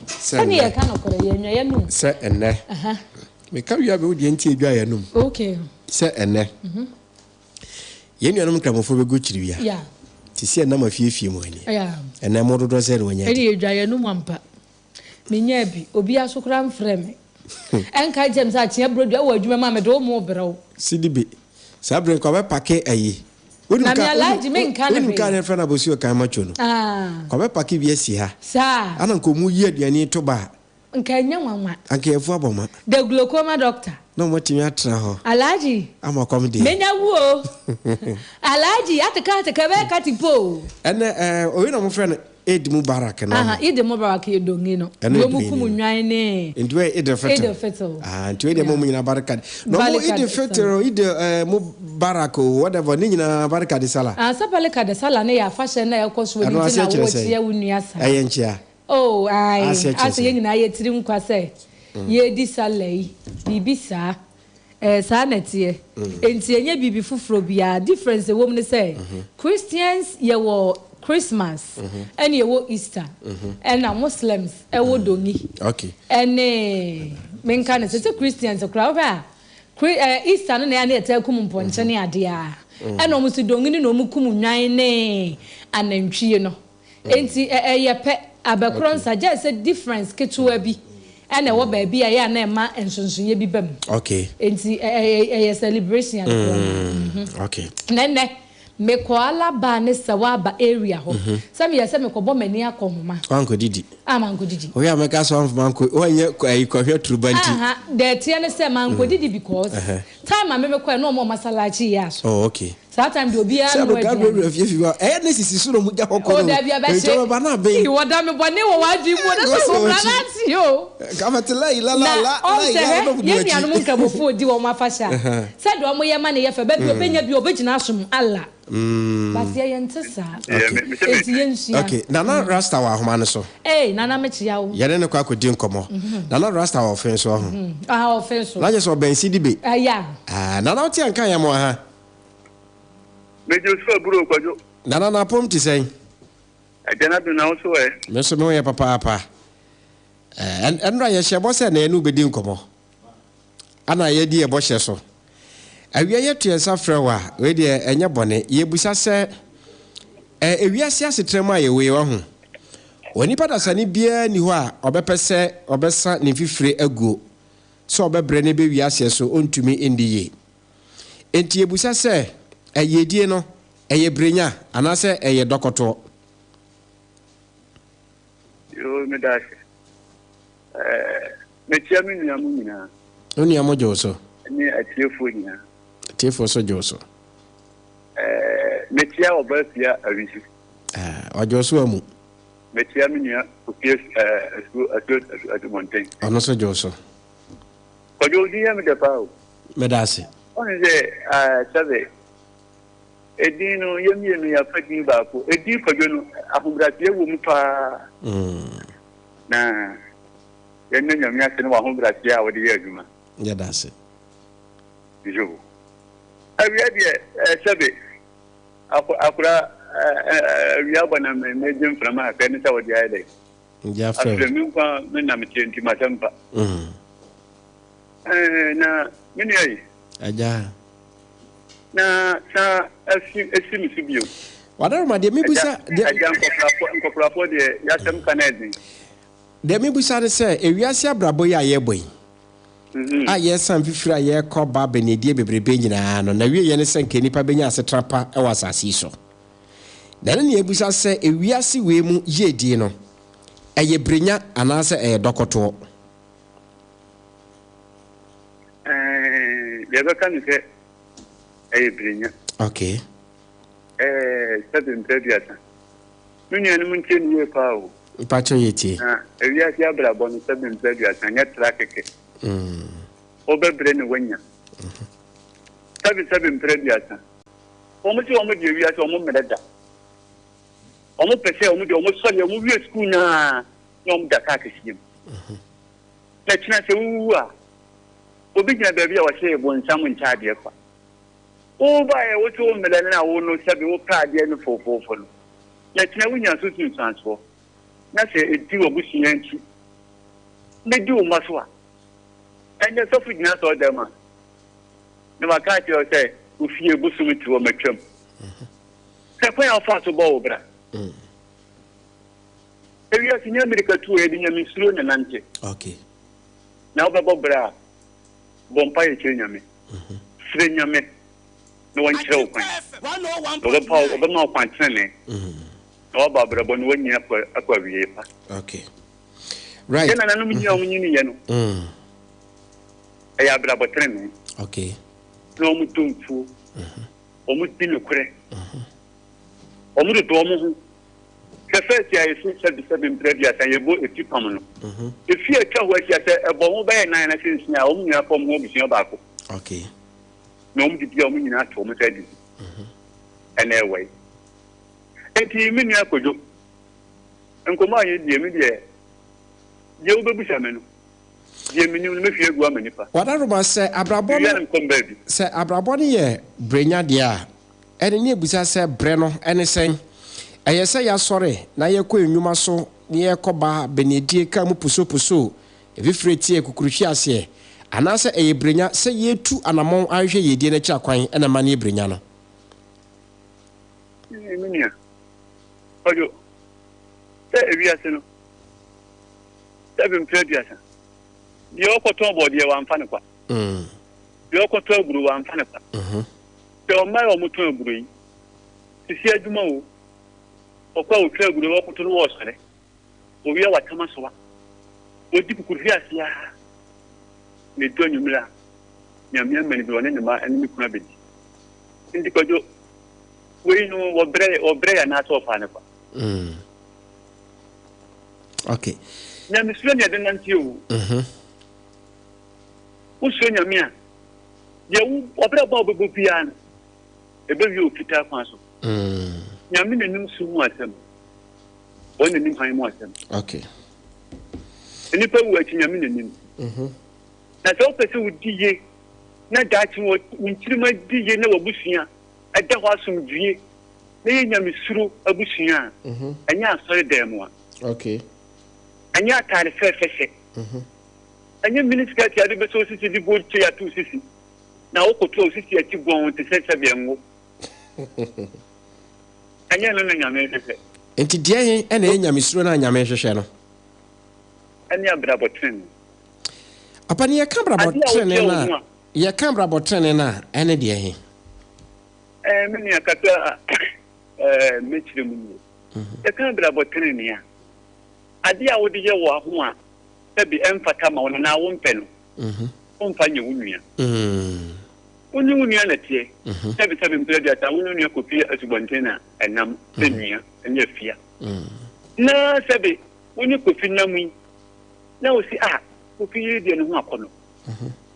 Sani ya kana kore yenwa yanum. Se enne. Me ka wi abe odi enti edwa yanum. Okay. Se enne. Yenwa num kramofo be go chiri wia. Yeah. Ti se na mafiefie mu ani. Yeah. Enne mo dodo se no nya. Edi edwa yanum ampa. Me nya bi obi asokra mfrɛ me. Enka James a tia brodu a wadwuma ma me do mo brɛw. Sidibe. Sa bre ko be pake ayi. Na me alaji me nka ne be. Nka ne fana bosi o kan macho no. Ko be pake bi asi ha. Sa. Ana ko mu yi aduane to ba. Nka nya nwanwa. Anka efu aboma. The glaucoma doctor. No motimi atra ho. Alaji. Ama kom de. Menya wo. Alaji ateka be katipo. Ene oyi na mo frɛ no Ed Mubarak na. Ed Mubarak edongi no. Yo mukumu nwan ne. Ndu Ed Fetro. Ndu Ed mo nyina barakad. No mo Ed Fetro Ed Mubarak whatever ni nyina barakad sala. Sa barakad sala ne ya fashion na yakoso woni tina wo tie wunua sa. Ayenchia. Oh ai. Ase ye nyina ye tiri nkwa se. Ye di sala yi. Bibisa. Sa netie. Enti enye bibi fufuro bia difference wo mu say Christians ye wo Christmas and you Easter and Muslims dongi. Okay. And men can say Christians a crowd. Easter no na tell kum ponche ne ade a. And almost dongi no mukum nwan ne anantwie no. Enti ye pe abekron suggest a difference ketuwa bi. And a what baby a na ma ensonsoye bi bam. Okay. Enti a celebration. Okay. Nene me kwala ba ne sawaba area ho sam ye se me ko bo mani akomma anko didi manko didi o ya me ka so manko o ye kwahwe turubanti de tie ne se manko didi because time me ko no mo masalachi ya so oh okay that time de obi a no ne sisi so no muja hokko o da bia be se ba na be wo da me bone wo wadi mo da so planati yo ka matela la ye mi anu nka bofo di wo mafasha se do mo ye ma ne ye fa ba bi obenya bi obegina asom Allah but ye yentesa okay nana rasta wa homa ne so nana mekia wo ye ne kwa akodi nkomo nana rasta wa ofen so ho ofen so na je so ben sidibe ya nana oti anka ya mo ha mejo so buru kwajo nana na pom ti sen ajana du na so me so me ye papa enra ye shebo se na enu bedi nkomo ana ye di e bo hye so awia ye tuensa frewa we de enye bone ye busa se ewiase asetrem aye we wa ho oni padasani bia ni ho a obepese obesa ne fifire aguo so obebre ne be wiase so ontumi ndiye enti ye busa se eyedie no eye brenya anase eye dokoto yo me dash me tia me nua mu nyina oni amojo so ni atiefo nyina tifo so joso metia obafia awisi ojo so amu metia minia opie mountain ono so joso ojo di ya me de pao medase on ze sabe edino yemi ya fadi ba ko edi kojo no ahobratie wo mu pa na yenna nyamia se no ahobratie a wo de adwuma ya dase bijo awia de sabe akura awia bana me jim frama ka ni sa wodi ayi ja fra afremi kwa me na metienti matampa na mini ayi aja na sa asi misibio wadaro ma de mebusa de aja nkofrapo de ya tem kanadi de mebusa de se ewiase abrabo ya ye boy aye san fifira ye ko ba benedie bebrebe nyina no na wie ye ne senke nipa benya asetrapa e wasase so na ne ebusa se ewiase we mu ye die no eye brenya anase eye dokoto ye ba kan se eye brenya okay sabe ntediata munye ne munche ni we pawo pacho yeti ewiase abrabo no sabe ntediata nya trakeke obebre ne wanya sabe mprediyata omo ti omo de wiase omo medada omo pese omo de omo sole omo wie school na omo da ka kashim na china se wuwa obi gina baby a wase bon samu ntaade fa o ba e woto o medada na wo no sabe wo ka de no fofofo no na china wunya so tu transfer na se edi obusia nti na di o maso a ene so fu gina so dem a na maka ti o say ofie busumi ti o matwam se kwa ya fa so bo obra ewi asinya America tu e di nyame suro na nante okay na obebo bra bompa ye nyame sire nyame no wan kire okwan obema okwan tene no ba bra bo no wanya akwa wie pa okay right na nanu mi nyini ye no ya bra bo tene okay no mu tumfu o mu tinu kure o mu do mo hu kefeti ya yesu sabi mbredi ya tanyebo etipam no efi etwa ho asia se ebo mo be nan na sinsin a o mu nya pom ho bisun baako okay no mu didi o mu nyina to mo tadi ene we enti mi nua kojo enkomo aye die mi de ye wo bebusa me no ye mi ni me fie gu amanipa wadaroma se abrabo se abrabo ne ye brenya de a ene ne ebusa se bre no ene sen eye se ya sore na ye kɔ enwuma so ne ye kɔba benedie ka mu puso efifreti ekukuruhwi ase ana se eye brenya se ye tu anamon ahwe yedie na kira kwan ena ma ne brenya no minia ojo se ewiase no se bimpredi asa ye okoto body e wa mfa ne kwa ye okoto aguru wa mfa ne kwa se o mai o muto aguru yi sisi adwuma wo okwa otwa aguru wo koto no wo sore owi wa tama so wa odi kukuruhwi ase ya ne do nyumra nyamia mani bi wona ne ma ani kuna bedi ndi kojo we no obre ya na so fa ne kwa okay na mislo ne den nanti o uso nyamia ye wo obre ba obo pian ebe wi okita kwa so nyame ne nim su mu asem wona nim han mu asem okay eni pa wu achi nyame ne nim na so pese wo diye na dachi wo nchirima diye na wabusua ada ho asum due na ye nyame suru abusua anya asore dem a okay anya atare fefese anya minister ti ade be so sisi di boche ya tu sisi na wo koto sisi ya ti gon te se bienwo anya no na nyame fefe enti die he ena nyame suru na nyame hwehwe no anya brabotren apani ya kamera botren na ya kamera botren na ene die he meni akata mechire mu ya kamera botren ne ya ade a wodi ye wo aho a tabi emfata ma wona na wo mpe no wonfa nye wunua woni wunua na tie tabi mpe dia ta wunua kopi asubonten na enam enua enye fia na sabi woni kofi namu na osi kofi ye dia no ho akono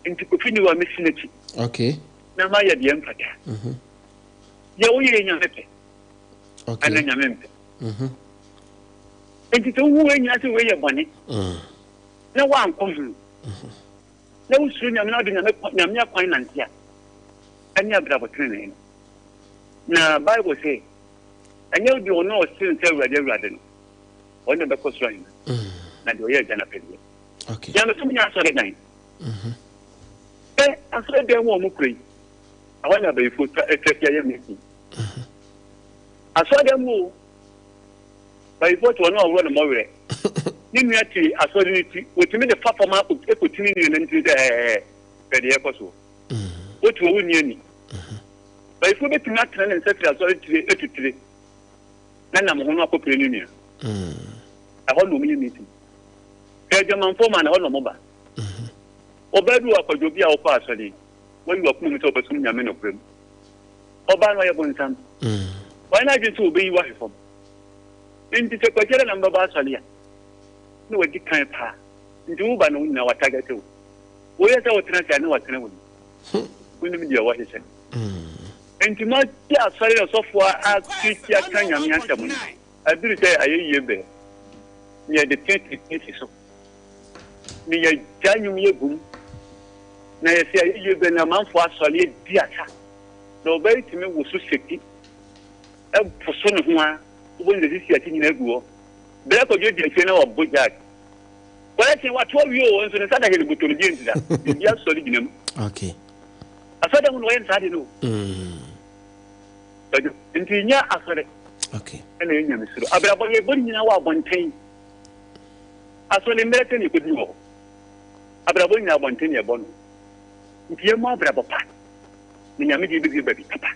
enti kofi ni wa mesinachi okay na ma ya dia emfata ya wo ye nya mepe okay ana nya mempe enti to wu enya se we ye bone na wa ankohu na usuru nyame na de nyame akwan nantia anya brabotene na bible say anya odi ono osin se awurade no wona be kosran na de oye jana pedi okay ya no tumnya asore dan asore dan wo mu kuri awanya be fu etefia ye meki asore dan mu by vote one or one more ni ati asori ni ti otimi de papa ma ekotimi ni na nti pede e koso otu owu ni ani by fu be timi atena na nsefiri asori tire etutire na mo ho akopere ni nia aho no mi meeting ejaman fo ma na ho no mo ba obadu akwajo bia wo pa asori won yi wakum mi to basum nyame no krem oba no ye bonsam why na je so obeyi wa hefom ndi se kwajere na mbaba asori ya no wadi kan pa ndu ba no na watagate wo yesa wotena ta ne watena wo woni mi dia wa hese enti ma ti asori so fo a ti aka nyame antem abiri say ayeye be ni de 20 so ni ya janyu ye gum na ye say ayeye be na manfo asori di ata no ba itimi wo so seki e poso ne ho a wo nde sisi ati nyina guo bere ko je je na obuja wala tin wa to wi o nso ne sada heli butoro je ntida bia so ginam okay asada mu no yen sade no ntinya asore okay ene nya misiro abra bo ye bo nyina wa bonten asole mbere ni kodi wo abra bo nyina bonten ye bo no ntiye mo abra bo pa ni nyame di bi baby papa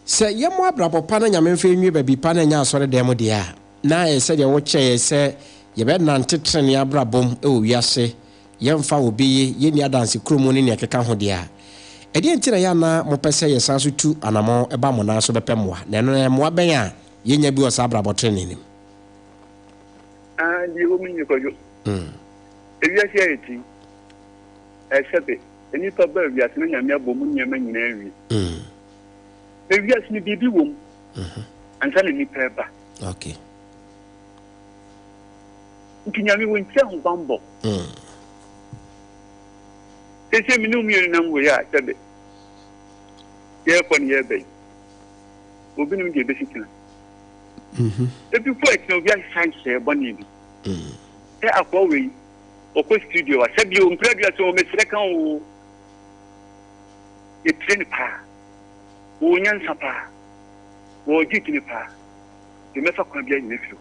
se ye mo abra bo pa na nyame mfa nwi baby pa na nya asore dem de a na ye se de wo che se ye be nante trene abra bom e wo wiase ye mfa obi ye ni adanse kromo ni ne keka ho de a edi ntira ya na mo pese ye sanso tu anamo e ba mo na so bepe moa na no mo aben a ye nya bi o sa abra bo trene ni di o mi ko yo e wiase ya eti e sebe eni pa ba wiase no nyame abom nyama nyina wi e wiase ni bibi wom ansa ni pa ba okay ntinyame won tia ho bambo ese mi no mi na ngo ya sebe ye ko ni ye be obi ni mi de be sikina e bi ko ek no bi a sanse boni bi e akwa we o ko studio wa sebi o mpredua so o mesre kan o e train pa o nyansa pa o jitini pa e mefa kwa bia ni fio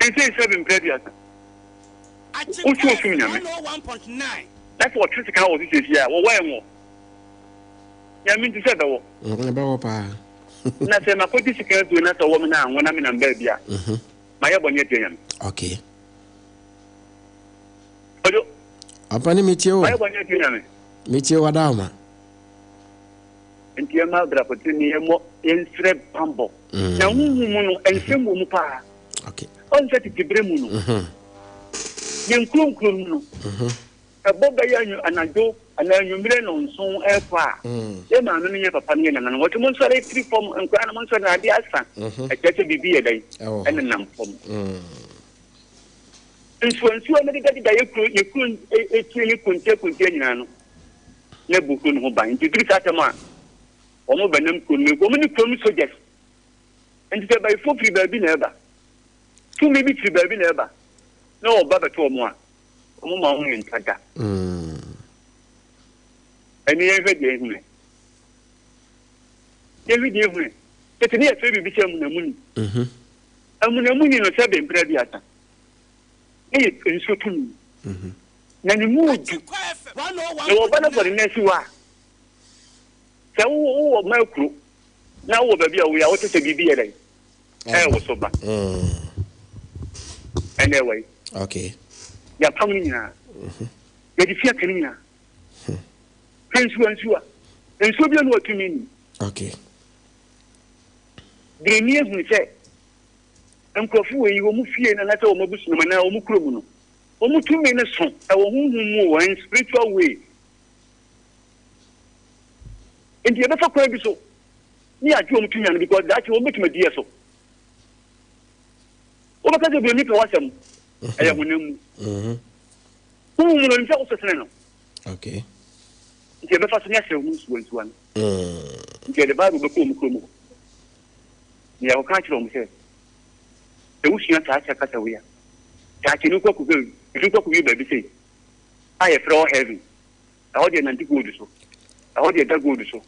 ese sebi mpredua o chu fu nyame 101.9 that's what critical was this year wo wa enwo nyame nti se da wo be wo pa na se ma ko disi kan do na so wo me na anwo na me na mba bia ma ye bonye tianyam okay ojo apa ni mitio ma ye bonye tianyam mitio wadama nti ma bra ko tini emo ensre pambo na huhu mu no ensemu mu pa okay on se ti tibre mu no yen krum no aboga ya anajo ananyumire no nson efa e ma no nye papa ne na no wotu mon sore tri form nkwa na mon sore na dia asa e tete bibi e dai ene nam form influence o me de da ye kru e tie kunte nyina no ne buku no ba nti tri satama o mo banam kunu ko mo ni krum soldiers nti te bai fo pri ba bi na eba tu mi bi tri ba bi na eba no baba to mo a mo ma hu ntada eni ye hwe de hu ye hwe de hu tete ni e fe bi che mu na muni amu na muni no se be mpra bi ata e nso tu na ni mu du no ba na body na si wa se wo ma kru na wo ba bi a wo ya wo tete bibi ye dai wo so ba anyway okay ya pamuni na ya di fia kani na ensu bi no atumi ni okay de ni ehu se enkofu we yi wo mu fie na nata wo mabusu no na wo mu kuro no wo mu tumi ne so e wo hunhu mu wo in spiritual way ndi ebe fa kwa bi so ni aju wo mu tumi an because that wo metuma die so wo ba ka de bi ni pe wasam aya hunamu mu no nta wo sesene no okay nti ebe fa so nya se wo mu suwan nti de ba be ko mu kromo ni ya ko ka chiro mu se e wo sia ta cha kata we ya ta chi nu ko ku bi ba bi se aye fro heavy awo de nanti go du so awo de da go du so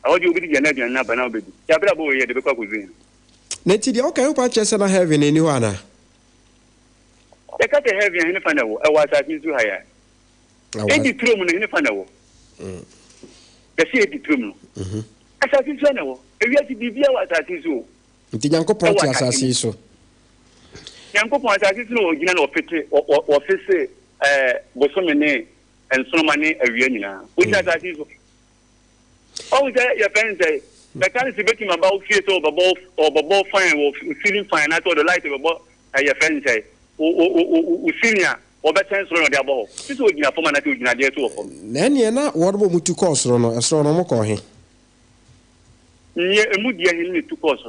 awo de obi de na na ba na obedu ya bra bo ye de be kwa ku bi na ti de okay pa chese na heavy ni ni wana e ka te heavy ni fa na wo e wa sa ti zu haya e di trum ni fa na wo e si e di trum no asa ti zu na wo e wi ati bibia wa sa ti zu nti Nyankopɔn ti asase so Nyankopɔn asase so no gina na ofese bosome ne ensonoma ne awia nyina o ti asase so o je ya pense the can see bekim about fear to babo fine wo feeling fine at all the light babo ya pense o senior o better so no dey abo this o gina form na ti o gina dey to o na ene na worbo mutu course no esro no mo ko he nye emu dia hin ni tu course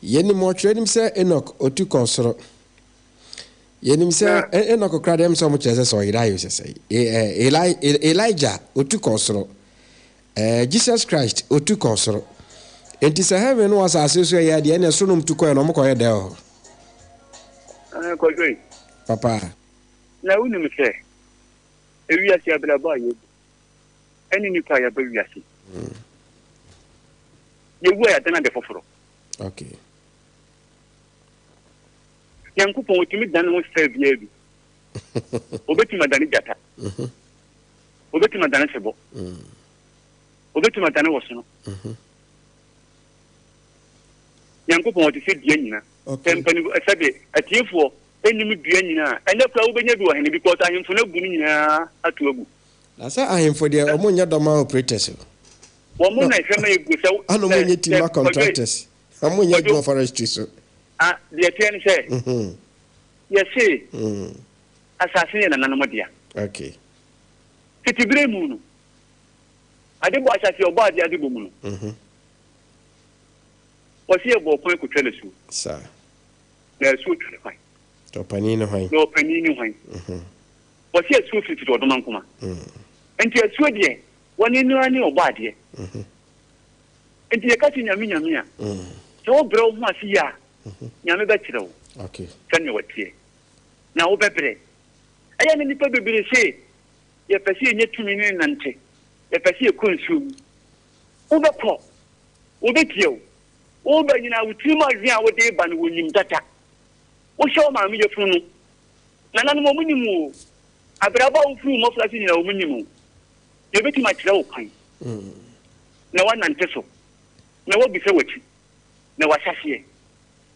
yeni mo twere nim se Enoch otu konsoro yenim se Enoch kra dem so mo chese so irayo sese Elijah otu konsoro Jesus Christ otu konsoro enti se heaven was asese ya de na sunum tu ko no mo ko ye de o ko doi papa na unu mi se ewi ase abla ba ye eni ni pa ya ba wi ase ye wo ya tana de foforo okay Yankupon otimi dan ho se bia bi obetima dan jata obetima dan sebo obetima dan wo sono Yankupon oti se bia nyina tempani sabe atiefo enim bia nyina ene kwa obenya bi wo hene because ahemfo na gu nyina atu agu na sa ahemfo de omo nya doma operators wo mo na ifema egu se ano mo nya timber contractors omo nya do forestry so the ten say yes say assassin na nananom dia okay titibre mu no ade bo assassin obo ade ade bo mu no wasi e bo kon ko twele su sa na su twele kwai to panini hwan no panini hwan wasi e su fiti do man kuma enti e su de woni nu ani obo ade enti e ka ti nyame a so bro ho asiya nyame ba kire okay sani watie na wo bebre aya ni nipa bebre se ye pese nye tumi ni nante ye pese konsu wo beko wo betio wo ba nyina wutima hwia wo de ba no wonim data wo show ma me ye funu na nanu mo munimu abraba wo funu mo flasi ni na wo munimu ye betima kire wo kan na wa nante so na wo bi se wachi na wa hyahye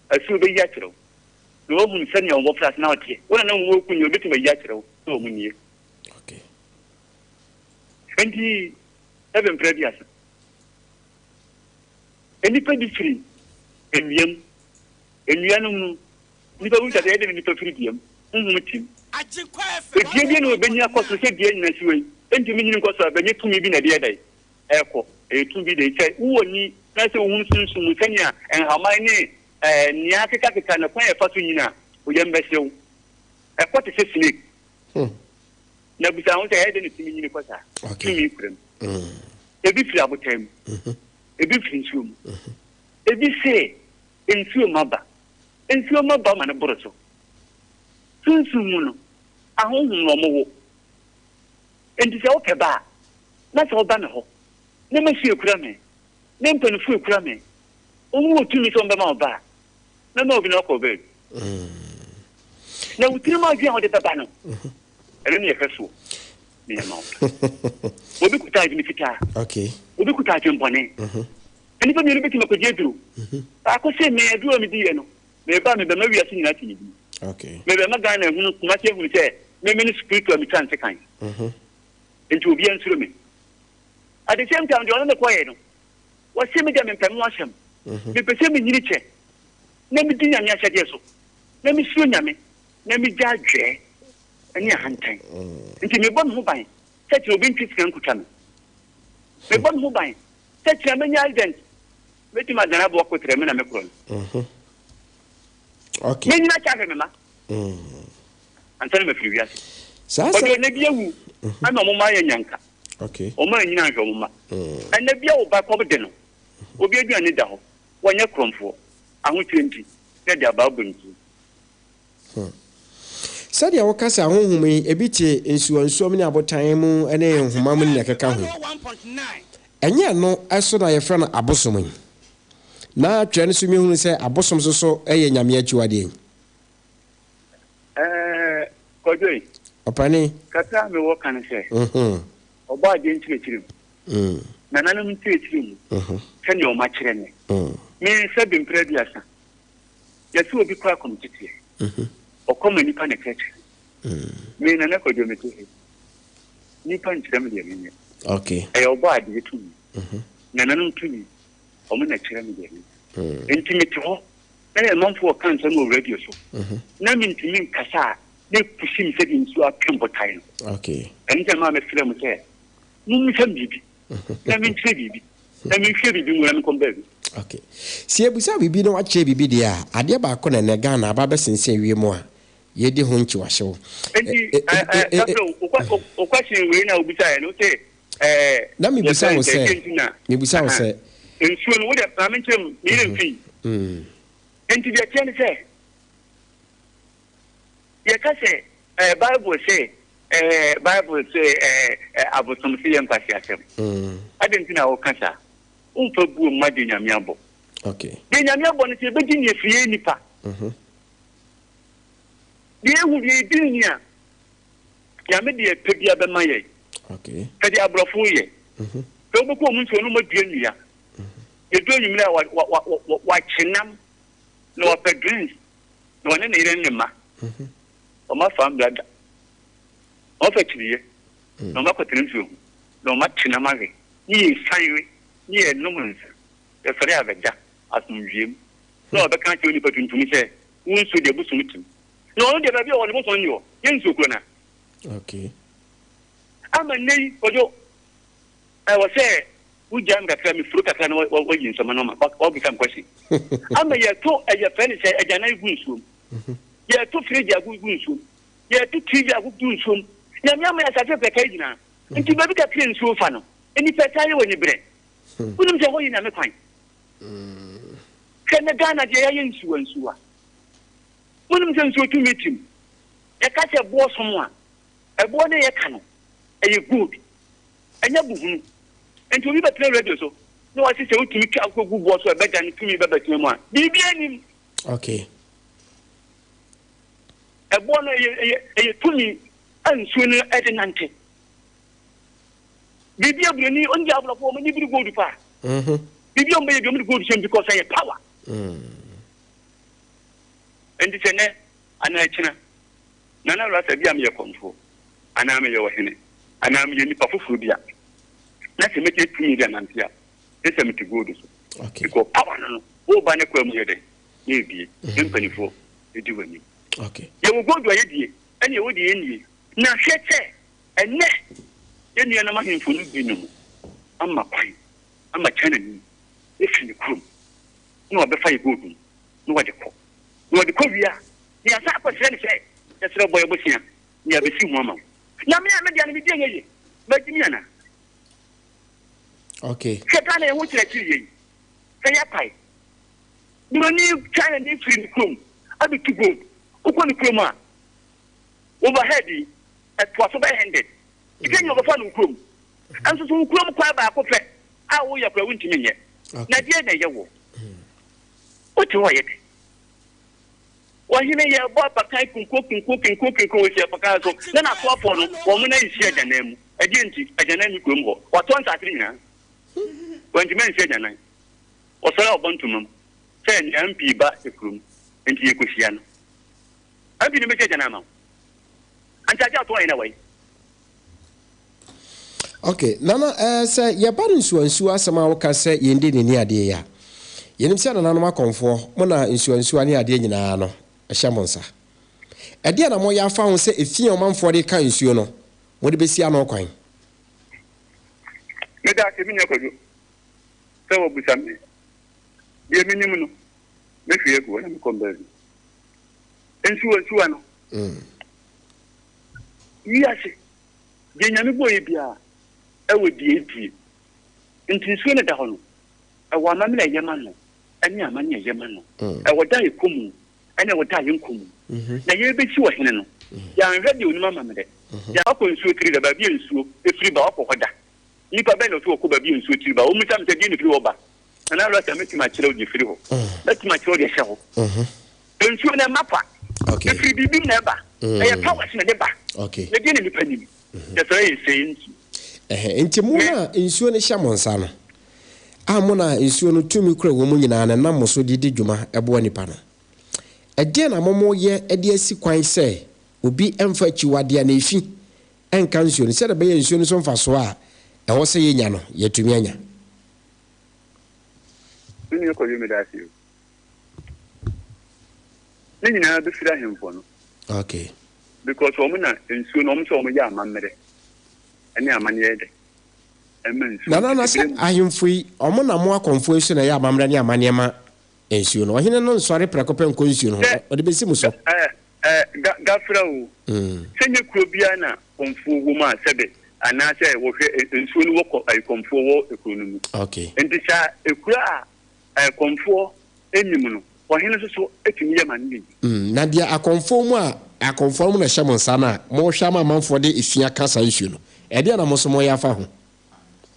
asu be ya kire no mun sani on boflas na otie wona na wo kunyo betima ya kire wo so mun nie okay enti even previous eni pe di free enwiem enwianum ni ba wuta de ni pe free diem mutim e die no benya koso se die nyina siwe enti mi nyini koso benya tumi bi na de dai eko e tumi de che wo ni na se wo hun sunsun sanya en hamai ni ni akeka na kwa e faso nyina o ye mbehyew e kwate se snake na bisa ho se de ni tumi nyini kosa tumi kurem e bi firi abotem e bi firi nsuom e bi se nsuom aba ma na boroso sunsun mu no ahonhun no mo wo enti se o keba na se o ba me ho na me hie kura me na mpanifu kura me o mu otumi so mba ma oba na ma obi na ko be na utiri ma gye ho de baba no ere ne yekeso ni ma obi kuta bi fita okay obi kuta je mbone eni ba mi ru beti ma ko je duro ko se me duro mi di ye no me ba me be ma wiase nyina ti ni okay me be ma ga na hunu kuma se hunu se me me ni spiritual mi tan se kan enti obi ansuro me at the same time the one ko ye no wo se me de me pem wasem me pese me nyiri che na mi di nyame ahyade so na mi suro nyame na mi gya dwe ani ahantan nti me bɔ me ho ban sɛ kyerɛ obi ntwi sika nkutwa me bɔ me ho ban sɛ kyerɛ menya agent bɛti ma dana bɔ kotrɛ me na me korɔ no okay me nyina kyɛ me ma antana me firi wiase ɔde na bia wu ana mo ma yɛ nyanka okay o ma nyina hwɛ mo ma ana bia wo ba kɔb de no obi aduane da hɔ wɔnyɛ krɔmfoɔ ahokyerɛ nti sɛ de aba bonti sadia wo kasa honhom yi ebi tie nsuom ne abotan mu ene nhoma mu ne keka ho enye no eso na yefra na abosom yi na twɛ no so mi hunu sɛ abosom so ɛyɛ nyame akyiwade kodoi opani kata me wo kan sɛ oba agye nkyerɛkyerɛ mu na nanom nkyerɛkyerɛ mu sɛnea ɔma kyerɛ ne me sɛ bempra biasa yɛsɛ obi kɔ akɔmteteɛ ɔkɔma nipa ne kɛkyerɛ me na kodoi me to nipa nkyerɛ me deɛ menyɛ okay ɛyɛ ɔba agye tumi na nanom tumi ɔmo na kyerɛ me deɛ menyɛ enti mete hɔ na yɛ manfoɔ ka nsɛm wɔ radio so na mentumi nkasa na pusi mi sɛ de nsuo apem botae no okay ɛne sɛ maa mɛfrɛ mu sɛ mommsɛm biribi na menkyerɛ biribi na menhwɛ biribi mu na menkɔm baabi okay si ebusa biribi na wakyerɛ biribi deɛ a adeɛ baako na ne Ghana aba bɛsensɛn wie mu a yɛdi ho nkyiwahyew enti o question wei na obusa yɛ no sɛ na mebusa wo sɛ nsuo no wode pamenchem ne remfi enti de tiane se ye ka se Bible say abosom se yem pasi asem adentina wo kasa umfa bu mmade nyame abo okay de nyame abo no se bedi ne fie nipa de ehu de dinia nyame de pebia be maye okay kadi abrofo ye so bu ko mu nso no madua nua edo nyimira wa chenam no wa pedrins no ne ire ne ma o ma fam brada o fa chiriye no ma ko trinsu no ma chenam age ni sanwe ni enumns e fere abeda asumwiem no be kan che oni patuntum se unso de busumutim no de ba bi o ne mo sonyo yenso ko na okay ama nei ojo I was say ujam kakra mi furu kakra no wo yin so no ma o bi kam kwasi ama ye to e friend say e jana igunsu ye to fridge agunsu ye to tv agunsu ya mi ama ya sa fe kai jina nti ba bi ka clean so fa no eni peta ye woni bre kunum je ho yin na me kwan kana gana je ya yin suwansuwa kunum je so tu meeting e ka se bo so mo a e bo ne ye ka no e ye good enya buhunu enti obi betre radio so no wasi se utumi ka akogu bo so e beda ni tumi be betre mu a bibia ni okay e bo no ye tumi ansu no e de nante bibia broni onja ablo ko mani bi gold pa bibia mbe ye bi mu gold shem because I power enti se ne ana china nana ra sa bia me ye konfo ana me ye wahene ana me ye ni pafufuru bia na se meke tumi dia nantia ese meti gold so okay because power no o ba ne kwa mu ye de ye bie empanifo edi wani okay ye wo gold ye die ene wo die nie na hwete ene ye nie na mahemfo no bi no amma kwan amma chana ni efi ni krum no be fa ye gold no wa de ko wia ni asa akwasere ne se ye sere boye bosia ni abesi hu ama na me dia ne bi die ye ba jimi ana okay Ketana ye wuce kiri sai ya pai ni China ni free krum abi to go uko ni krum a overhead at was over handed ikan yo fa no krum anso so krum kwa ba ko fe a wo ya kwa wuntimi nye na die na ye wo o ti wo ye de wa hine ye bo pa kai kunko se pa ka so na so afo no wo mu na isi agana mu ade nti agana mi krum ho wa ton sa tri na wanti men se jana o sala obantumam se MP ba ekrum enti ekohia no abi ne me se jana ma anta ja to ina wai okay nana se ye ba nsuansu asema wo ka se ye ndi ni ade ya yenim se nana no makonfo mo na nsuansu ani ade nyina no ehya mo nsa ade na mo ya fa ho se efie o manfo de kan nsuo no mo de besia no kwan me da ke minya kodo se wo busame ye minim no me hwe egu na me kombari ensuansu ano yase de nyame boye bia e wo die ntinsuo ne da ho no e wo amame na yema no ani amane yema no e wo da ikomu ene wo da yenkomu na ye be chi wo hene no ya radio ni mama me de ya akonsuo kiri da ba bi ensuo e firi ba akokoda nipa bɛ na so ko ba bi nsuo tiri ba o mu sam se di ni firi oba na lo sa meti ma kyerɛ o di firi ho meti ma kyerɛ o di hye ho nsuo na mapa okay firi bibi na ba e ya power na de ba okay na di ni nipa ni ya so e sei nsu enti mo na nsuo ne hya mo nsa no a mo na nsuo no tumi kura wo mu nyina na nam so di dwuma ebo nipa no ɛde na momo ye ɛde asi kwan sɛ obi emfa chiwade na efi enka nsuo no sɛ da bɛyɛ nsuo no so mfa so a ɛwɔ sɛ yenya no yɛtumi anya ni ko yumi da siyo ni nyina be fira hemfo no okay because o mu na nsuo no o mu so o mu ya amamere ene amane ye de na se ahemfo yi o mu na mo akonfo nsuo na ya amamere ne amane ma nsuo no ohene no nsɔre prekope nko nsuo no o de besi mu so gafra o senye kuro bia na konfo wo ma sebe and I say, okay, soon walk a comfort economy. Okay. And this a cry a comfort any for him so a man. Nadia, I conform a shaman sana, more shaman man for the Isia Casa issue. Ediana Mosomoya Fahu.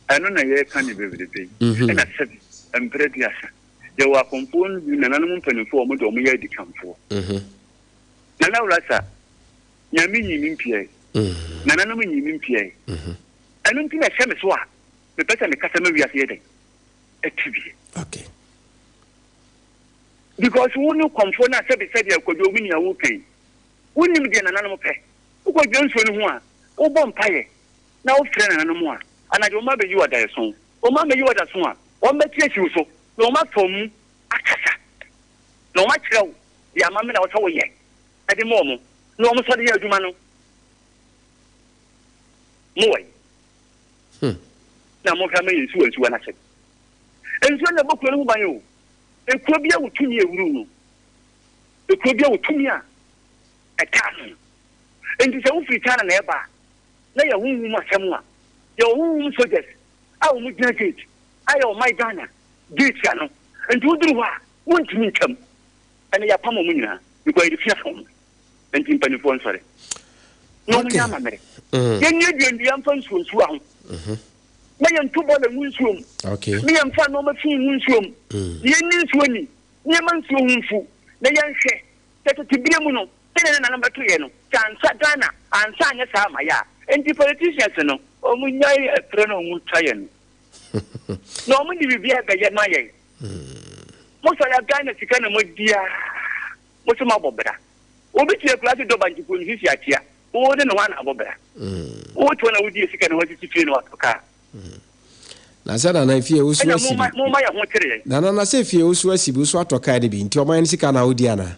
I don't know, I can't be with the thing. And I said, I'm pretty as they were conformed in an animal penny for me to me the comfort. Now, Rasa, Yamini Mimpia, Nanamini Mimpia. I don't think I shall as well. The person the customer we are here. Okay. Because who knew comfort, I said, you could do me a whooping. Wouldn't you be an animal pay? Who could Jones when one? Oh, Bompire. Now, friend and no more. And I don't remember you are there soon. Oh, mamma, you are that one. One bet you so. No matter for me, Akasa. No matter the amount of our yet. At the moment, no more study as you man. More. Now, more coming into it when I said. And when the book will by you, it could be able to me a room. It could be able to me a town. And this old free town and ever. Now, your womb must someone. Your womb suggest. I will make it. I owe my Ghana. Gate channel. And to do what? Want to meet them. And your Pamomina, because you fear from. And in Penny sorry. No, Yamame. Then you do the infants will swam. Me and 2 boys and room. Okay. Me and fan number 2 room. Yen Swinny. Yeman Swum. The young say that to be a mono. Then number 2 yeno. Chan Satana and Sanya Samaya. And the politicians know. Oh, we know a friend who try. Normally we be a Gayamaya. Most of our Ghana chicken and with dear. What's a mobile? Obi to a class of Doban to put his yatia. More than one above there. What one would you second what you feel what car? Nasana na fie usu asi. Nana na se fie usu asi bu so atoka de bi nti o man sika na odiana.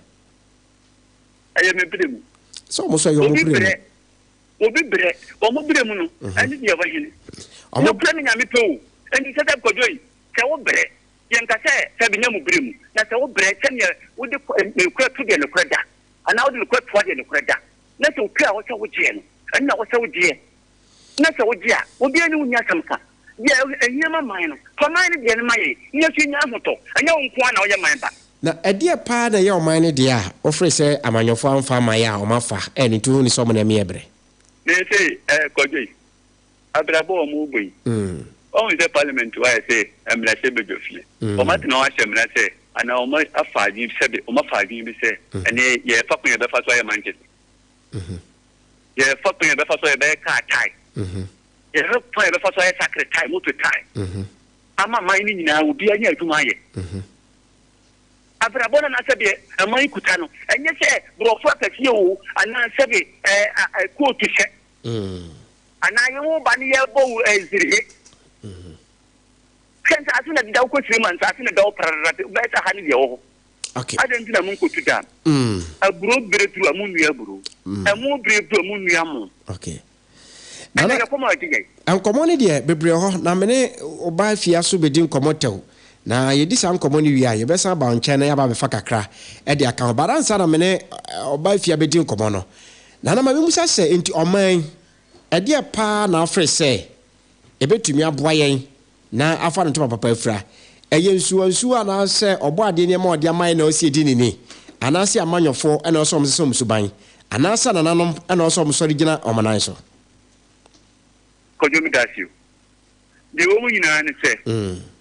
Aye me bidem. So mo so yo mo bidem. Obi bre, o mo bidem no. Ani dia ba hini. O mo bre nya me pe o. Enti se da kodoi. Se wo bre. Yen ka se bi nya mo bidem. Na se wo bre se ne wo de kwa tu de ne kwa da. Ana wo de kwa tu de ne kwa da. Na se o kwa wo se wo je no. Ana wo se wo je. Na se wo je a, obi ani unya samka. Yeah, yama mine. For mine, the enemy, yes, you know, and you want to your mind back. Now, a dear part of your mind, dear, offer say, I'm on your farm, Maya, or Mafa, and to only summon a meabre. They say, Koji, Abrabo movie. Only the parliament, why I say, I'm not able to feel. For Martin, I say, and now my 5 years, 5 years, say, and ye fucking the first way I mind it. Yeah, fucking the first way I car tie. You have to have a first sacred time, what to time. I'm a mining now, would be a year to my year. After a bonnet, I said, a mine cutano, and you say, bro, fuck at you, and I said, I quote to say, and I won't buy a bow as it. Since I think that the dog 3 months, I think the dog better honey. Okay. I didn't know to them. A broad bread to a moon, a more bread to a moon. Okay. And community bebree na mene oba fia so bedin komotew na yedi san komoni wi a ye besa ba nche na ya ba befa kakra e de aka baransa na mene oba fia bedin komo no na ma musa se enti oman e de pa na afre se e betumi aboa yen na afa no to papa afra e ye nsuansu ana se obo ade ne ma ode aman na o si edi ni ana se amanyofo e na oso msesom suban ana sa nananom e na oso msori gina omanan so. Kojomi das you. The woman in an say,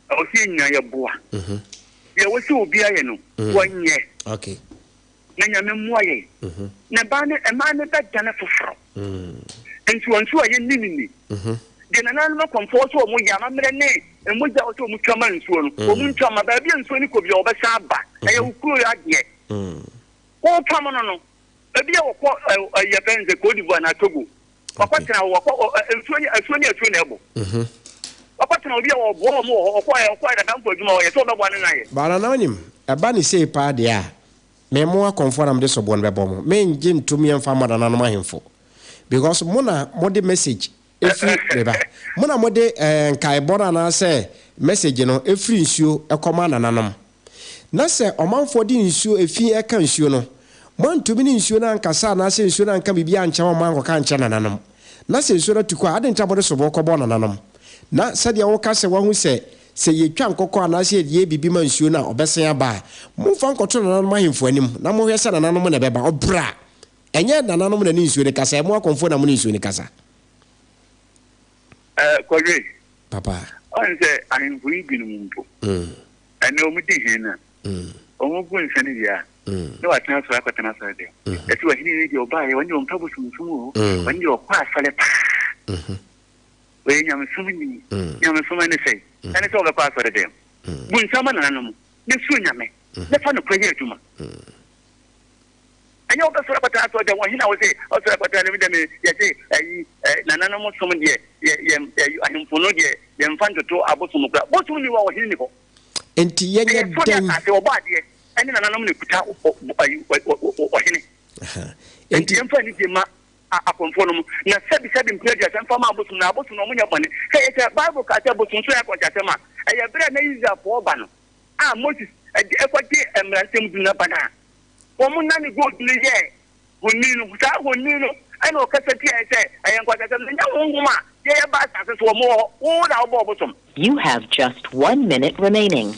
I was seeing your boy. There was so be I know 1 year. Okay. Nanya memoye. Nabane a man that done for from. And so on, so I didn't mean. Then another comfort or Muyama Mene, and with also Mukaman and so on. Mutama baby and Sonic of your Basaba. I will cool out yet. Oh, come on. Maybe I will call a Japan the Cote d'Ivoire and Togo. Papa na asoni ebo papa na obi a wo mo okwa da dampo djuma o ye so be bwane na ye bara na onim eba ni sei pa de a me mo akonfora me so bon be bom me ngi ntumi emfa mada na no mahemfo because mona mode message efri beba mona mode nkai bora na say message no efri nsuo ekoma na nanom na se omanfo di nsuo efi eka nsuo no mo ntumi ni nsuo na nkasa na se nsuo na nka bibia nche mo manko ka nche na nanom na sɛ nsuo no tu kɔ a ade ntabɔde sobɔ kɔbɔ nananom na sɛdeɛ woka sɛ wahu sɛ yɛtwa nkɔkɔ anaasɛ yɛde bibi ma nsuo no a ɔbɛsɛn aba a momfa nkɔto nananom ahemfo anim na mohwɛ sɛ nananom na ɛbɛba ɔbra ɛnyɛ nananom na ne nsuo no kasa ɛmo akɔmfo na mo ne nsuo no kasa kɔdwe papa ɔn sɛ ahemfo yi bi no mu mpo ɛnɛ ɔmo di hene na ɔmo gu nsa no deɛ a na watena so akɔtena so deɛ ɛsɛ wahene no deɛ ɔbaeɛ wɔnyɛ ɔmpa bosomsom o wɔnyɛ ɔkɔ asɔre paa wɔyɛ nyamesom ni nyamesom ne sɛ ɛne sɛ wɔbɛkɔ asɔre dɛm bu nsa ma nananom ne suo nyame ne fa no kɔ yɛ adwuma ɛnyɛ wɔbɛsɔre akɔtena so dɛm wɔhene a wo sɛ ɔsɔre akɔtena no dɛm yɛsɛ nananom som deɛ ahemfo no deɛ yɛmfa ntoto abosom kora bosom ni wɔ wɔhene ni hɔ enti yɛnyɛ dɛn sɛ wɔbɔ adeɛ ɛne nananom ne kuta ɔhene enti yɛmfa ne gye ma akɔmfo no mu na sɛbi mpira deɛ sɛ mfa ma abosom na abosom no ɔmo nyɛ bɔne sɛ bible ka sɛ abosom so yɛ akɔnkyasɛm a ɛyɛ berɛ na Israelfoɔ ba no a Moses ɛkɔgye mmaransɛm du no ba no a wɔn na ne gold no yɛ honi no saa honi no ɛna ɔkasa tia sɛ ɛyɛ nkɔnkyasɛm no nyɛ wɔn nwom a yɛyɛ ba asase so wɔn wɔ wo na wɔbɔ abosom. You have just 1 minute remaining.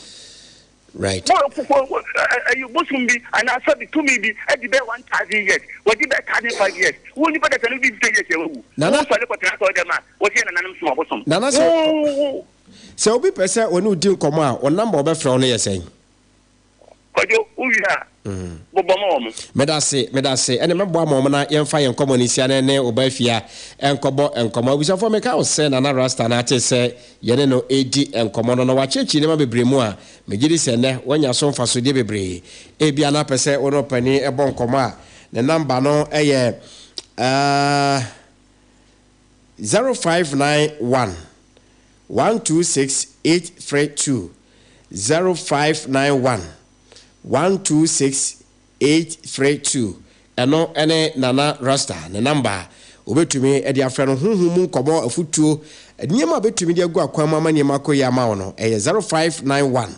Right. You bosom be and I saw the 2 million at the best 1,000 years. What did that 5 years? Who did that? And we did years. Nana, what's your name? Small bosom. Nana, so be per se when you do come out or number of from you're saying. Medase, and remember one moment, young fire and common is yan and Obafia and Cobo and Como. We shall form a cow send another rasta and I say, Yenno AG and Common on our church, you never be brimoa. Megidi sende when your son for Sudi Bebre. Ebiana per se or penny a bon coma. The number no a 0591 126 832 0591 126 832 eno ene nana rasta ne number obetumi e dia frɛ no huhum nkɔmɔ afutuo niema betumi de agu akwan mama niema koyi ama wono 0591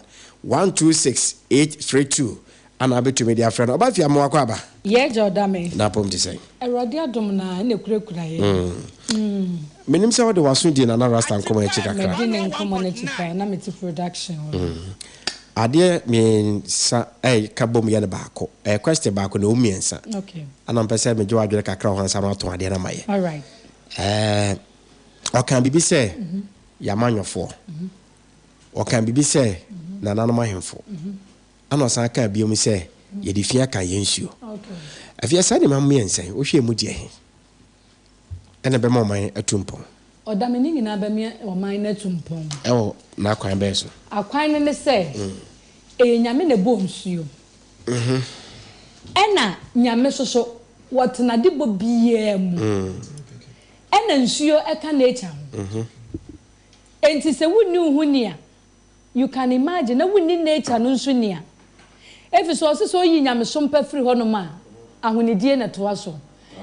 126 832 ana betumi de frɛ no oba fia mo akwa aba ye jodame na pom ti sɛ awurade adom na ne kurakura ye menim sɛ wode waso di nana rasta nkɔmɔ echi kakra me di ne nkɔmɔ ne chifa na meti production adeɛ miɛnsa kabom yɛ ne baako question baako na omiɛnsa okay ana mpɛ sɛ megye wadwene kakra ho ansa no ato adeɛ na mayɛ all right ɔkan bibi sɛ yamanyɔfoɔ ɔkan bibi sɛ nananom ahemfo ana ɔsan ka biom sɛ yɛde fia ka yɛ nsuo okay afia sɛ ne ma miɛnsa wohwɛ mu deɛ ɛna bɛma ɔman atumpɔn ɔdameni nyina bɛme ɔman na atumpɔn ɛwɔ na akwan bɛɛ so akwan ne sɛ nyame na bɔ nsuo ɛna nyame soso wɔtena de bɔ biaa mu ɛna nsuo ɛka nature ho enti sɛ wonni ho nia you can imagine na wonni nature no nso nia efi so ɔse so yi nyame so mpa firi hɔ no ma ahonidie na toa so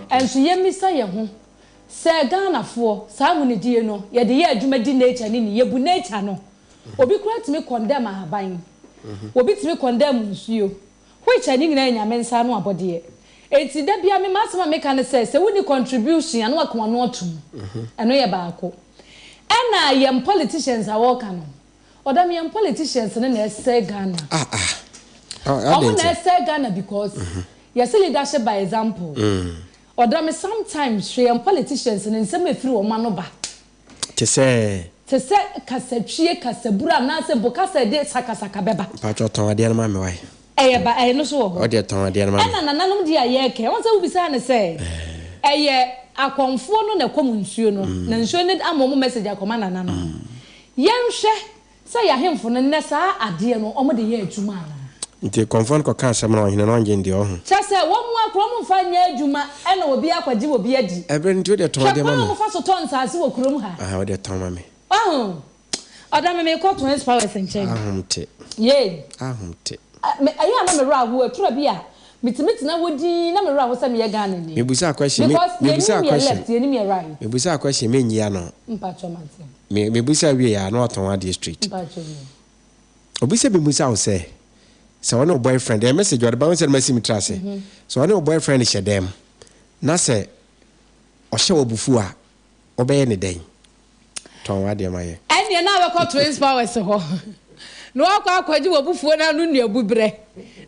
ɛnso yɛmisa yɛ ho sɛ Ghanafoɔ saa ahonidie no yɛde yɛ adwuma di nature ni yɛbu nature no obi kura timi condemn ahaban obi timi condemn nsuo which ani nyina nyame nsa no abɔde enti da bia me masema meka ne sɛ woni contribution ano akoma no otum ɛno yɛ baako ɛna yɛm politicians awoka no odam yɛm politicians ne na ɛsɛ Ghana na ɛsɛ Ghana because yɛsɛ leadership by example odam sometimes yɛm politicians ne nsɛm efiri wo ma no ba te sɛ kasatwie kasabura na se bokasa de sakasaka beba patro ton ade na ma me wai ba no so wo ode ton ade na ma na nananom de ayeke won se wo bisa ne se akonfo no na kom nsuo no na nsuo ne amomo message akoma nananom yenhwe se ya hemfo no ne saa ade no omo de ye adwuma na nti konfo ko ka asem na ohine no nge ndi ohu cha se wo mu akrom fa nya adwuma na obi akwaji obi adi ebe nti ode ton ade ma me wo fa so ton saase wo krom ha ode ton ma me Adam me ko to inspire senchen ahumte ye ahumte me aya na me ra wo atura bi a mitimiti na wodi na me ra wo se me ye Ghana ni mebusa question mebusa question me nyia no mpacho mate mebusa wie ya na oton ade street mpacho obisa mebusa wo se one boyfriend a message or bounce and message trase so one boyfriend she dem na se ohye obufu a obey any day. Tom Wadiamaye. And you now call twins powers. No, I quite you before now, no bubre.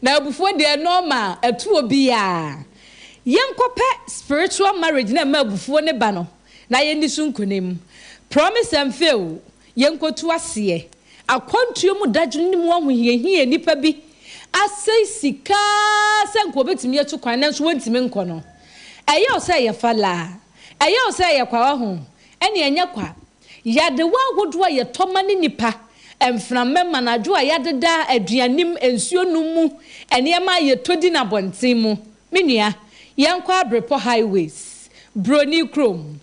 Now, before they are normal, a 2 beer. Young cope spiritual marriage, never before the banner. Na yendi sun kunim. Promise and fail. Yanko to asie. A quantum dajun mu here nipa bi. Asay sika sanko betimi to finance wentimi nkono. Eyo say ya fala. Eyo say ya kwa ho. Ene anya kwa. Yade wa godo ya tomani nipa. Emframa manadwo a yadeda aduanim ensuo numu. Ene ma ye todi na bonten mu. Menua yanko abrepo highways. Broni Chrome.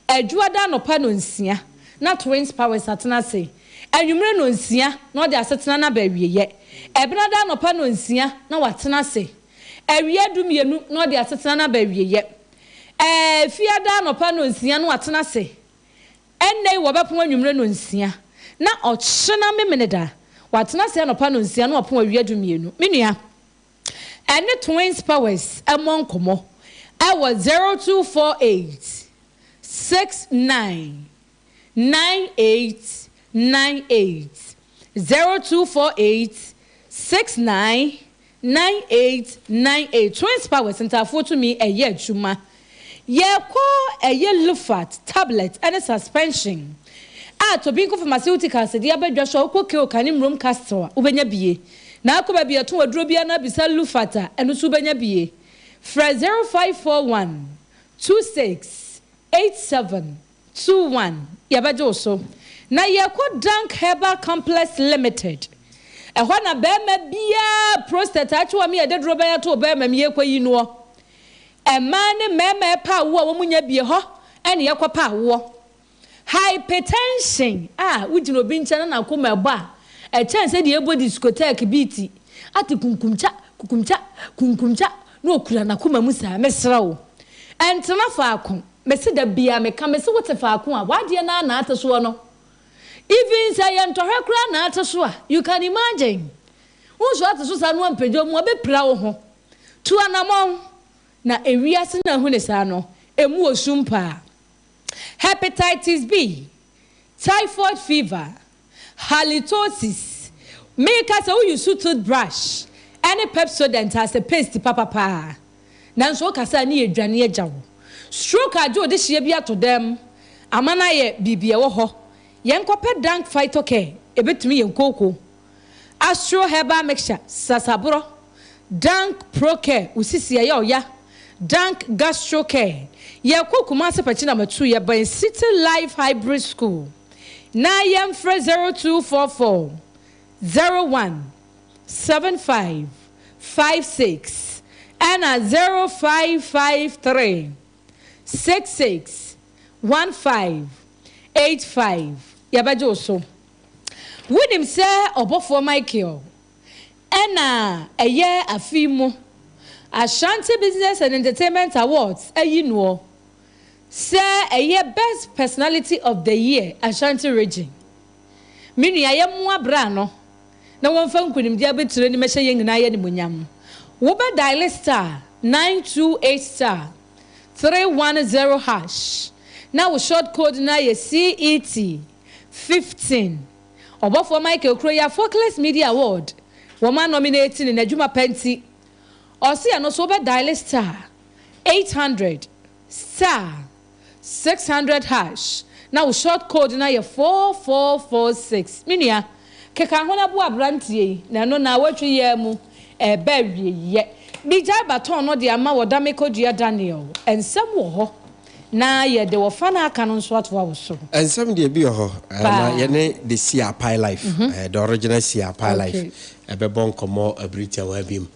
Adwuada no pa no nsia na twins powers atena se anwumre no nsia na ode asetena na ba wieye ebenada no pa no nsia na watena se awie dumienu na ode asetena na ba wieye fiada no pa no nsia na watena se enne wo bepo anwumre no nsia na ochena memeneda watena se no pa no nsia na opo awie dumienu menua ene twins powers amonkomo I was 0248 699898 0248 699898 Twins powers and to me a year chuma ye call a year Lufat tablet and a suspension to be pharmaceuticals the abedra show cook canim room castor ubenya bie na ko ba bia to adrobia na bisa Lufata and usubenya bie fra 0541 268721 yabajo so na yako Dank Herbal Complex Limited ehwa na bema bia prostate atwa me de droba ya to bema me ekwayi no ema ne mema pa wo a wo munya bie ho ene yekopa wo hypertension wujino bi ncha na akoma ebo a chance de ebo discotheque beat ati kunkumcha no okura na koma musa mesra wo entena faako mesi da bia me ka mesi wote faako a wade na ataso no even say entohwe kura na ataso a you can imagine unso ataso sa no ampejo mu obepra wo ho tu anamon na ewiase na hu ne sa no emu osumpa hepatitis B typhoid fever halitosis make us who use toothbrush any Pepsodent as a paste papa nanso kasa ni edwane agyawo stroke ajo de hye bia to dem amana ye bibie wo ho yenkope Dank Phytocare ebetumi yenkoko Astro Herbal Mixture sasabro Dank Procare usisi ya oya Dank Gastrocare ye kokuma sepachina matu ye by City Life Hybrid School na yem 0244 01 75 56 and 0553 66 15 85 yabajo so wonim se obofo Michael ena eye afimu Ashanti Business and Entertainment Awards no se eye best personality of the year Ashanti region minu ya mu abra no na wonfa nkunim dia betire ni mehye yengina ye ni munyam wo be dial star 928 star 310 hash na wo short code na ye CET 15 obofo Michael Kroya Focus Media Award wo ma nominate ni Najuma Penti osi ano so be dial star 800 star 600 hash na wo short code na ye 4446 minia keka hona bu abrantie na no na watwe ye mu ba wieye bija baton no de ama wodame kodua Daniel ensem wo ho na ye de wo fa na aka no so atwa wo so ensem de bi ho na ye ne the Sia Pi Life the original Sia Pi Life ebe bon komo abriti wa bim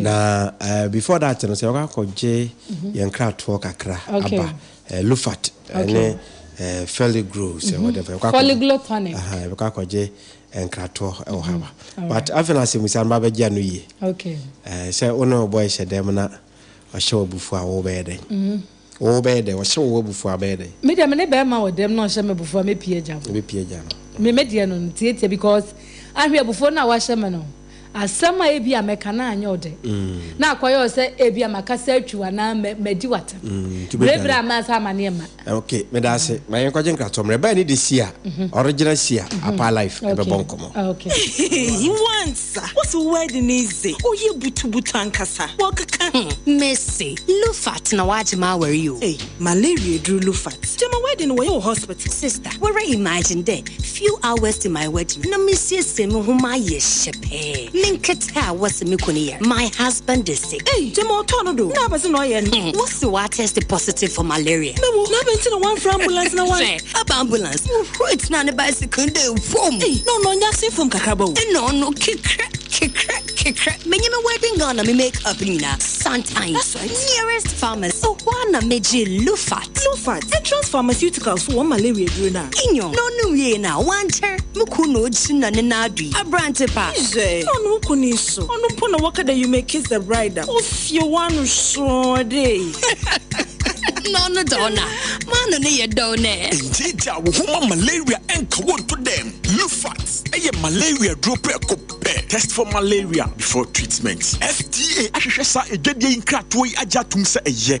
na before that no se wa koje ye nkrato kakra aba Lufat ne fairly grows whatever polyglotonic we ka koje enkrato e haba but afenase musamba ba gya no yi say ono boy shedem na o hye obufu a wo be den wo be den o hye wo obufu a be den me dem ne be ma wo dem no hye me bufu a me pie gya no me medie no tie because ahwe obufu na wa hye me no asama ebi amekana anyode na akoyo se ebi amakasa atwa na medi wata brebra amasa manema okay me da se mayen kwaje nkratom reba ni de sia original sia apa life ebe bonkomo okay he wants what's the wedding is oye butu ankasa wakaka Messi Lufat na wajima were you hey malaria drew Lufat jama wedding we your hospital sister where imagine there few hours to my wedding na Messi semi huma yeshepe linketa was me kuniya my husband is sick hey jama otono do na basi no ye what's the water test positive for malaria no na benti no one for ambulance na one ambulance it's not a bicycle phone no nya see from kakabo no kick Many wedding gonna me make up sometimes nearest pharmacy one meji Lufat entrance pharmaceuticals one malaria do na inyo no ye na wanter mukuno china na adu abrante pa no kuni so no pona wakada you make kiss the bride if you want so day no dona man no ye dona Injita wo malaria enka won to them Lufat eye malaria drop test for malaria before treatment FDA ahwehwe sa edwedie nkrato yi ajatum se eye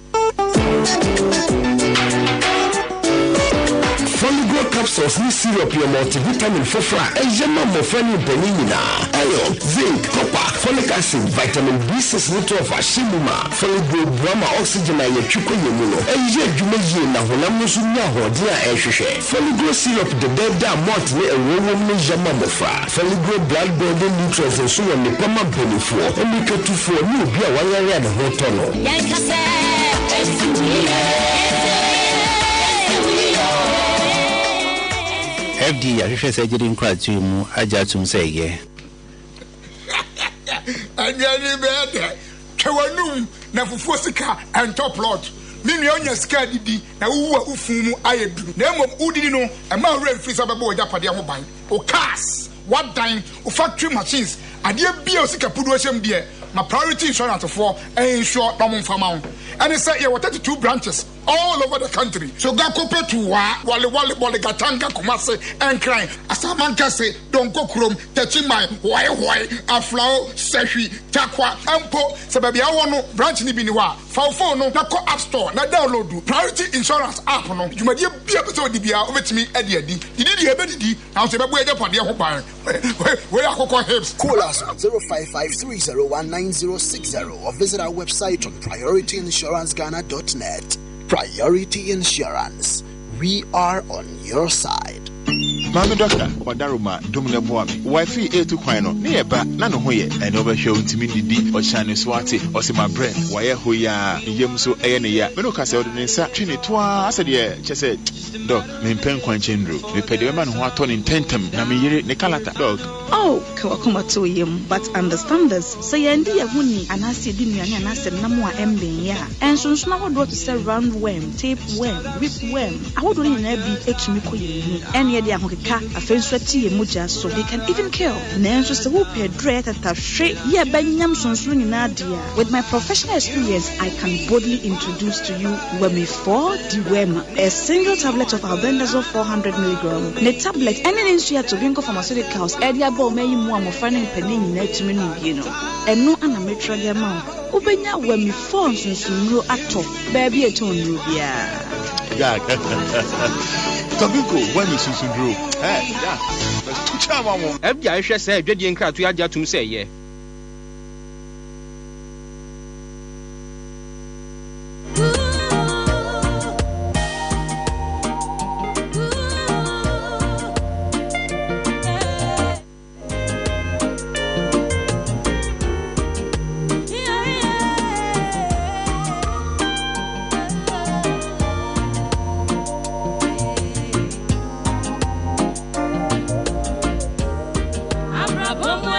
Foligo capsules ni syrup your multivitamin fofra ejema mo fani benina iron zinc copper folic acid vitamin B6 nutrient ashimuma Foligo brama oxygen na yetwiko yemuno eje dwuma yie na honam no so nya hode a ehwehwe Foligo syrup de beda malt ne ewowom ne jema mofra Foligo blood building nutrients so won ne pama benefo omikatufo ni obi a wanyare na hotono yankase FD ahwehwe sɛ gye nkratu mu agya tum sɛ yɛ anyani bɛɛdɛ twanum na fufuo sika and top plot minu onya sika didi na wuwa ufumu ayedu na emom udidi no ema hore mfiri sa bɛbɔ ojapade ho ban o cars what dying o factory machines ade bia o sika pudu ahyem de my priority insurance for ensure no mfama ho and it say 32 branches all over the country so ga kope to wale gatanga Kumasi and crying asamanka say don go krom techimai why aflao sehi takwa ampo sababi awono branch ni bi ni wa fa phone no na ko app store na download priority insurance app no dwumadie bia be so di bia obetimi ade didi ebedidi na so bebo ejapade ho ban we akoko hips call us on 0553019060 or visit our website on priorityinsuranceghana.net. Priority Insurance. We are on your side. Mama doctor, Wadaruma, Domina Boami, wifey A2 Quino, near back, none of where, and over show to me the or Shiny Swati, or Sima Brent, wire Hoya, Yamso Ayanea, Menocas Ordinance, Trinitois, I said, yeah, just said, dog, name Pen Quanchendru, the Pediaman who are turning tentum, Nami Nicolata, dog. Oh, Kawakuma to him, but understand this. Say, India, Huni, and I see Dinian and I said, Namua Mbin, yeah. And so now what to say round worm, tape worm, rip worm. I would only be H. and yet, a face sweaty muja so they can even kill. Nancy the whoop dread at a straight, yeah, Benyamson swinging Nadia. With my professional experience, I can boldly introduce to you Wemi 4 Diwema, a single tablet of albendazole 400 milligram. The tablet, any insular to Vinco Pharmaceuticals, Edia Bo may you more finding penny net to me, you know, and no anamatra amount. Ubenya Wemi 4 Sunsunro actor, baby a tone rubia. Tabiko, when you soon drew. Hey, yeah. Two charm. FBI said, Jedi and Cratu Yaja to say, yeah.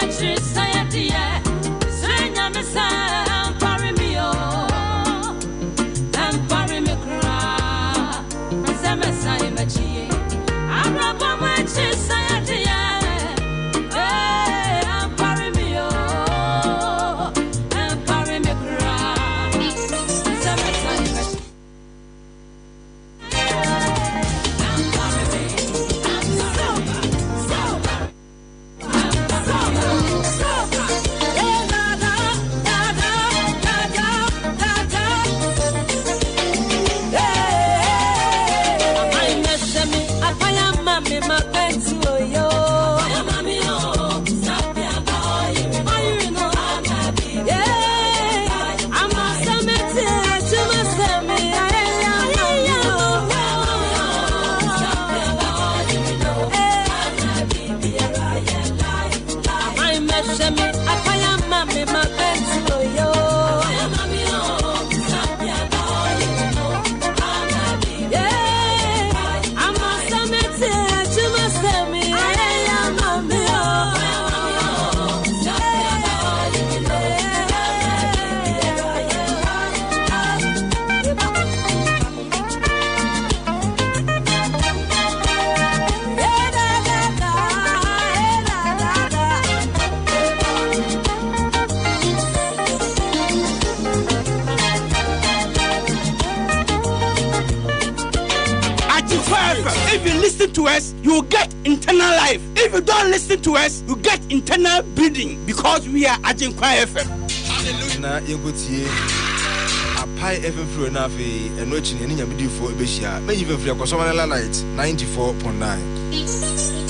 Society FM. If you listen to us, you will get eternal life. If you don't listen to us, you get eternal bleeding because we are Ajinkwa FM. Na yegotie apai FM fro na fe eno chi ni nyamedi fo ebehia. Me yive fri akosomala light 94.9.